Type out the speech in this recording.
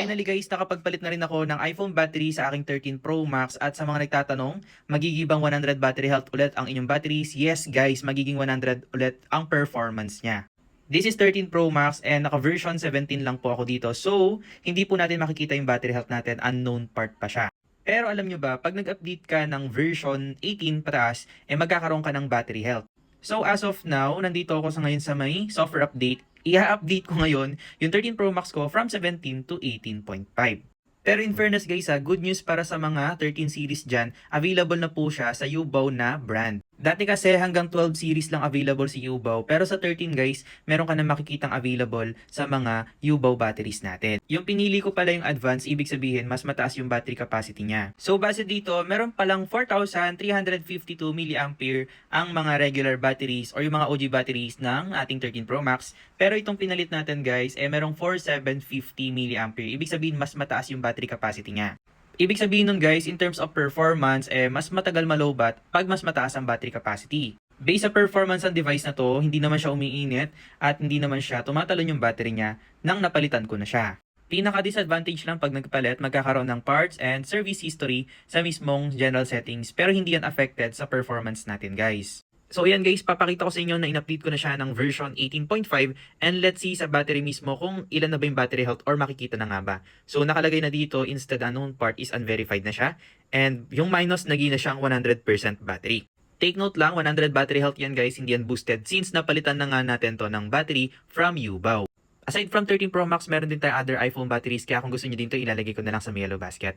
Finally guys, nakapagpalit na rin ako ng iPhone battery sa aking 13 Pro Max at sa mga nagtatanong, magiging bang 100 battery health ulit ang inyong batteries? Yes guys, magiging 100 ulit ang performance niya. This is 13 Pro Max and naka-version 17 lang po ako dito. So, hindi po natin makikita yung battery health natin, unknown part pa siya. Pero alam nyo ba, pag nag-update ka ng version 18 pataas, magkakaroon ka ng battery health. So as of now, nandito ako sa ngayon sa may software update. I-update ko ngayon yung 13 Pro Max ko from 17 to 18.5. Pero in fairness guys, good news para sa mga 13 series dyan, available na po siya sa Youbao na brand. Dati kasi hanggang 12 series lang available si Youbao, pero sa 13 guys, meron ka na makikitang available sa mga Youbao batteries natin. Yung pinili ko pala yung advance, ibig sabihin mas mataas yung battery capacity niya. So base dito, meron palang 4,352 mAh ang mga regular batteries or yung mga OG batteries ng ating 13 Pro Max. Pero itong pinalit natin guys, merong 4,750 mAh. Ibig sabihin mas mataas yung battery capacity niya. Ibig sabihin nun guys, in terms of performance, mas matagal malobat pag mas mataas ang battery capacity. Based sa performance ng device na to, hindi naman siya umiinit at hindi naman siya tumatalon yung battery niya nang napalitan ko na siya. Pinaka-disadvantage lang pag nagpalit, magkakaroon ng parts and service history sa mismong general settings pero hindi yan affected sa performance natin guys. So ayan guys, papakita ko sa inyo na in-update ko na siya ng version 18.5 and let's see sa battery mismo kung ilan na ba yung battery health or makikita na nga ba. So nakalagay na dito, instead unknown part is unverified na siya and yung minus naging na siyang 100% battery. Take note lang, 100 battery health yan guys, hindi yan boosted since napalitan na nga natin to ng battery from Youbao. Aside from 13 Pro Max, meron din tayong other iPhone batteries kaya kung gusto nyo din to ilalagay ko na lang sa yellow basket.